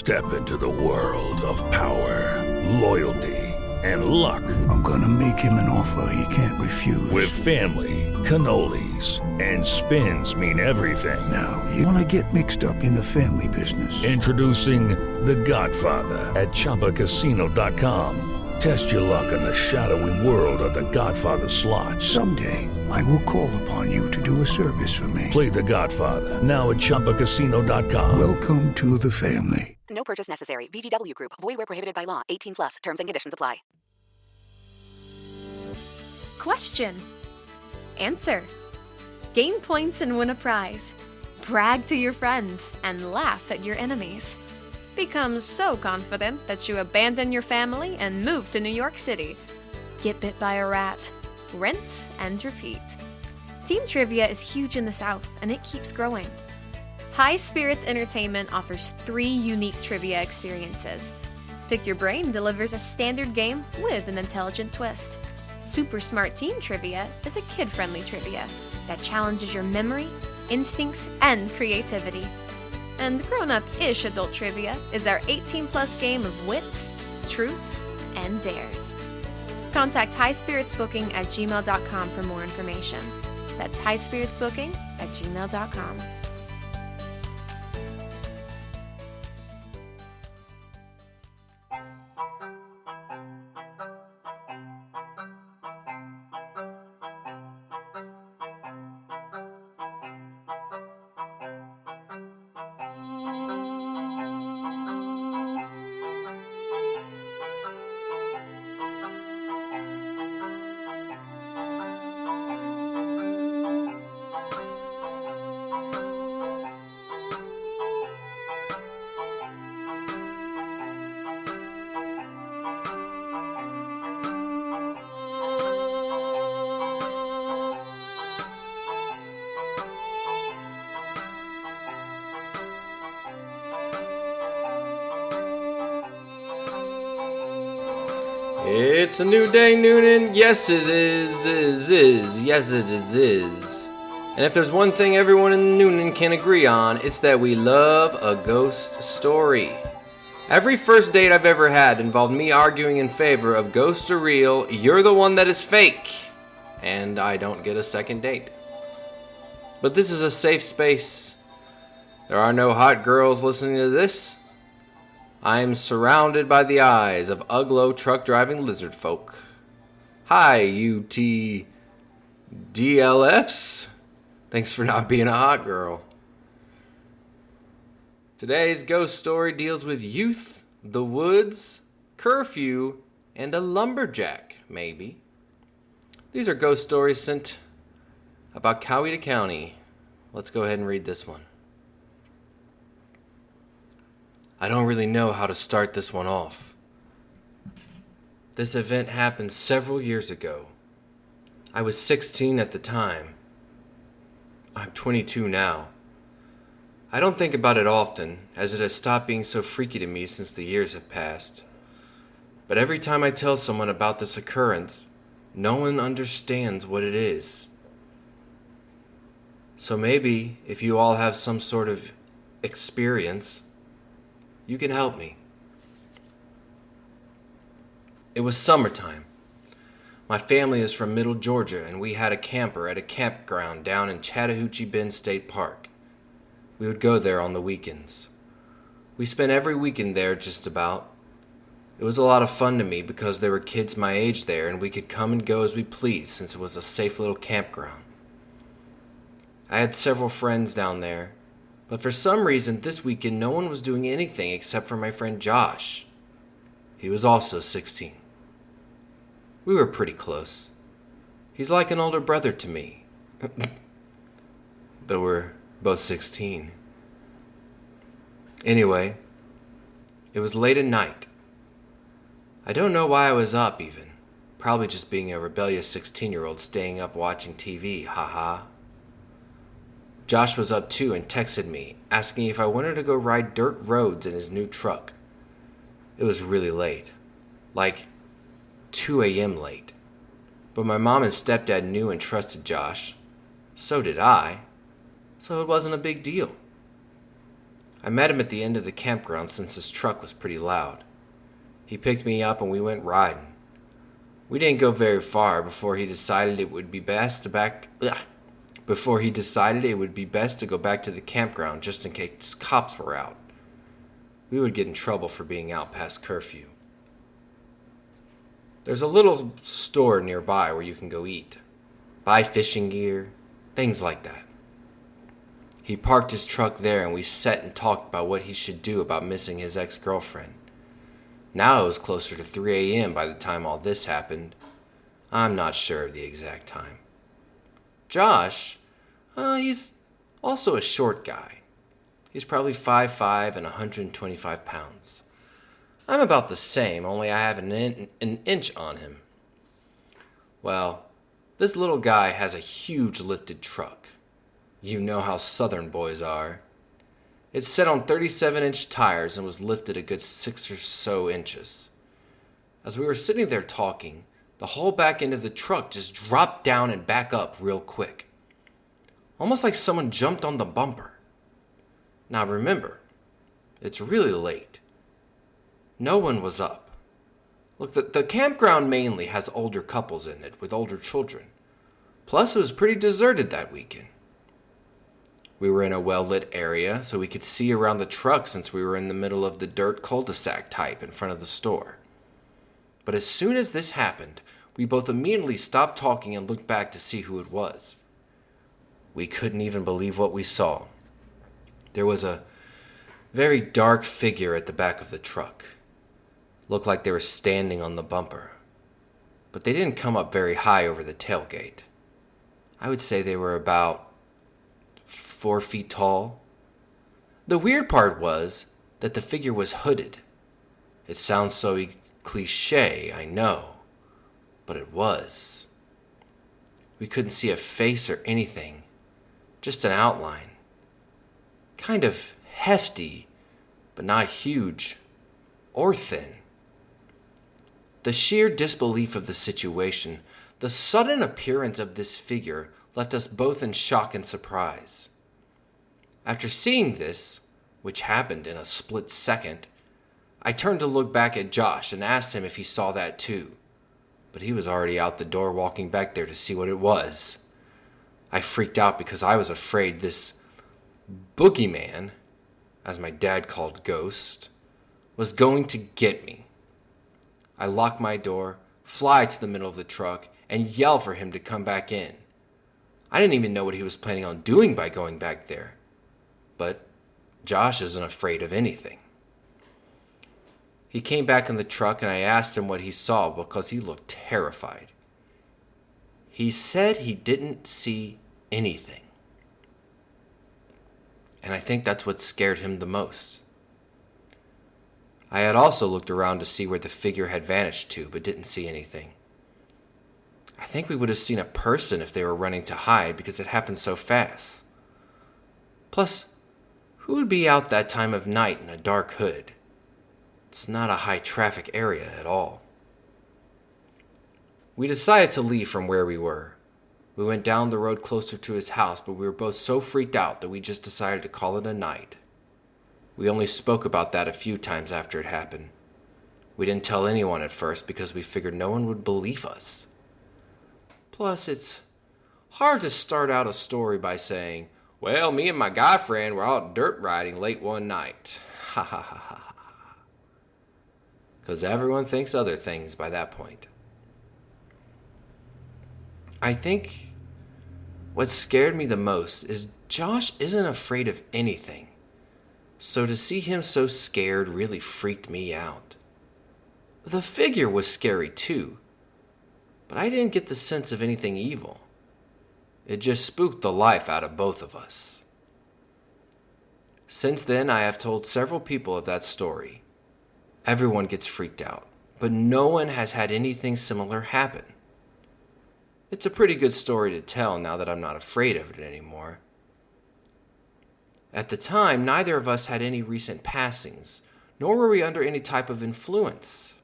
Step into the world of power, loyalty, and luck. I'm gonna make him an offer he can't refuse. With family, cannolis, and spins mean everything. Now, you wanna get mixed up in the family business. Introducing The Godfather at ChumbaCasino.com. Test your luck in the shadowy world of The Godfather slot. Someday, I will call upon you to do a service for me. Play The Godfather, now at ChumbaCasino.com. Welcome to the family. No purchase necessary. VGW Group. Void where prohibited by law. 18 plus. Terms and conditions apply. Question. Answer. Gain points and win a prize. Brag to your friends and laugh at your enemies. Become so confident that you abandon your family and move to New York City. Get bit by a rat. Rinse and repeat. Team Trivia is huge in the South, and it keeps growing. High Spirits Entertainment offers 3 unique trivia experiences. Pick Your Brain delivers a standard game with an intelligent twist. Super Smart Team Trivia is a kid-friendly trivia that challenges your memory, instincts, and creativity. And grown-up-ish adult trivia is our 18-plus game of wits, truths, and dares. Contact highspiritsbooking@gmail.com for more information. That's highspiritsbooking@gmail.com. It's a new day, Newnan. Yes, it is. Yes, it is. And if there's one thing everyone in Newnan can agree on, it's that we love a ghost story. Every first date I've ever had involved me arguing in favor of ghosts are real, you're the one that is fake, and I don't get a second date. But this is a safe space. There are no hot girls listening to this. I am surrounded by the eyes of uglo truck-driving lizard folk. Hi, DLFs. Thanks for not being a hot girl. Today's ghost story deals with youth, the woods, curfew, and a lumberjack, maybe. These are ghost stories sent about Coweta County. Let's go ahead and read this one. I don't really know how to start this one off. This event happened several years ago. I was 16 at the time. I'm 22 now. I don't think about it often, as it has stopped being so freaky to me since the years have passed. But every time I tell someone about this occurrence, no one understands what it is. So maybe, if you all have some sort of experience, you can help me. It was summertime. My family is from Middle Georgia, and we had a camper at a campground down in Chattahoochee Bend State Park. We would go there on the weekends. We spent every weekend there just about. It was a lot of fun to me because there were kids my age there, and we could come and go as we pleased since it was a safe little campground. I had several friends down there, but for some reason this weekend no one was doing anything except for my friend Josh. He was also 16. We were pretty close. He's like an older brother to me. Though we're both 16. Anyway, it was late at night. I don't know why I was up even. Probably just being a rebellious 16-year-old staying up watching TV, haha. Josh was up too and texted me, asking if I wanted to go ride dirt roads in his new truck. It was really late. Like 2 a.m. late. But my mom and stepdad knew and trusted Josh. So did I. So it wasn't a big deal. I met him at the end of the campground since his truck was pretty loud. He picked me up and we went riding. We didn't go very far before he decided it would be best to go back to the campground just in case cops were out. We would get in trouble for being out past curfew. There's a little store nearby where you can go eat, buy fishing gear, things like that. He parked his truck there and we sat and talked about what he should do about missing his ex-girlfriend. Now it was closer to 3 a.m. by the time all this happened. I'm not sure of the exact time. Josh, he's also a short guy. He's probably 5'5" and 125 pounds. I'm about the same, only I have an inch on him. Well, this little guy has a huge lifted truck. You know how southern boys are. It's set on 37-inch tires and was lifted a good 6 or so inches. As we were sitting there talking, the whole back end of the truck just dropped down and back up real quick. Almost like someone jumped on the bumper. Now remember, it's really late. No one was up. Look, the campground mainly has older couples in it with older children. Plus, it was pretty deserted that weekend. We were in a well-lit area, so we could see around the truck since we were in the middle of the dirt cul-de-sac type in front of the store. But as soon as this happened, we both immediately stopped talking and looked back to see who it was. We couldn't even believe what we saw. There was a very dark figure at the back of the truck. Looked like they were standing on the bumper. But they didn't come up very high over the tailgate. I would say they were about 4 feet tall. The weird part was that the figure was hooded. It sounds so cliche, I know, but it was. We couldn't see a face or anything, just an outline. Kind of hefty, but not huge or thin. The sheer disbelief of the situation, the sudden appearance of this figure left us both in shock and surprise. After seeing this, which happened in a split second, I turned to look back at Josh and asked him if he saw that too, but he was already out the door walking back there to see what it was. I freaked out because I was afraid this boogeyman, as my dad called Ghost, was going to get me. I locked my door, fly to the middle of the truck, and yell for him to come back in. I didn't even know what he was planning on doing by going back there. But Josh isn't afraid of anything. He came back in the truck and I asked him what he saw because he looked terrified. He said he didn't see anything. And I think that's what scared him the most. I had also looked around to see where the figure had vanished to, but didn't see anything. I think we would have seen a person if they were running to hide because it happened so fast. Plus, who would be out that time of night in a dark hood? It's not a high traffic area at all. We decided to leave from where we were. We went down the road closer to his house, but we were both so freaked out that we just decided to call it a night. We only spoke about that a few times after it happened. We didn't tell anyone at first because we figured no one would believe us. Plus, it's hard to start out a story by saying, well, me and my guy friend were out dirt riding late one night. Ha ha ha ha ha. Because everyone thinks other things by that point. I think what scared me the most is Josh isn't afraid of anything. So to see him so scared really freaked me out. The figure was scary too, but I didn't get the sense of anything evil. It just spooked the life out of both of us. Since then, I have told several people of that story. Everyone gets freaked out, but no one has had anything similar happen. It's a pretty good story to tell now that I'm not afraid of it anymore. At the time, neither of us had any recent passings, nor were we under any type of influence.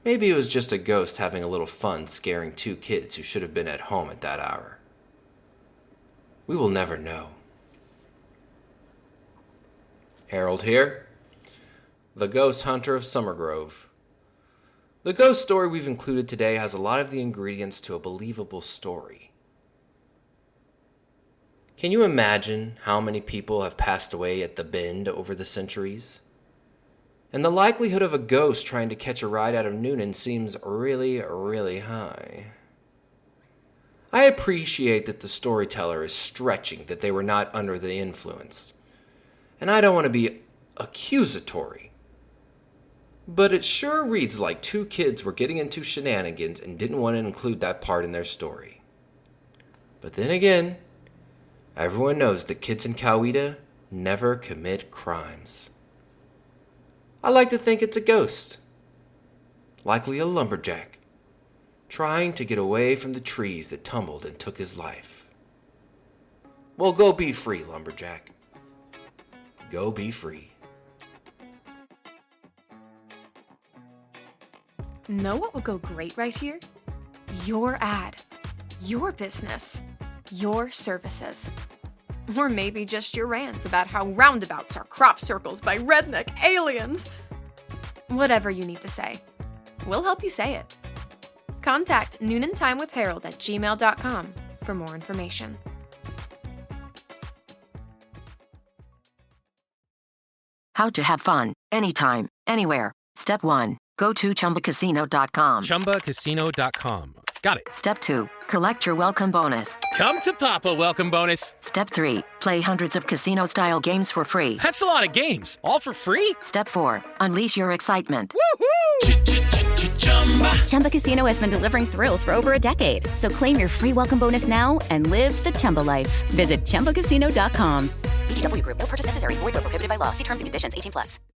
Maybe it was just a ghost having a little fun scaring two kids who should have been at home at that hour. We will never know. Harold here, the ghost hunter of Summergrove. The ghost story we've included today has a lot of the ingredients to a believable story. Can you imagine how many people have passed away at the Bend over the centuries? And the likelihood of a ghost trying to catch a ride out of Newnan seems really, really high. I appreciate that the storyteller is stretching that they were not under the influence. And I don't want to be accusatory. But it sure reads like two kids were getting into shenanigans and didn't want to include that part in their story. But then again, everyone knows that kids in Coweta never commit crimes. I like to think it's a ghost, likely a lumberjack, trying to get away from the trees that tumbled and took his life. Well, go be free, lumberjack. Go be free. Know what would go great right here? Your ad, your business, your services. Or maybe just your rant about how roundabouts are crop circles by redneck aliens. Whatever you need to say, we'll help you say it. Contact noonantimewithharold@gmail.com for more information. How to have fun, anytime, anywhere. Step 1. Go to ChumbaCasino.com. ChumbaCasino.com. Got it. Step 2. Collect your welcome bonus. Come to Papa welcome bonus. Step 3. Play hundreds of casino-style games for free. That's a lot of games. All for free? Step 4. Unleash your excitement. Woohoo! Chumba Casino has been delivering thrills for over a decade. So claim your free welcome bonus now and live the Chumba life. Visit ChumbaCasino.com. VGW Group. No purchase necessary. Void where prohibited by law. See terms and conditions. 18+.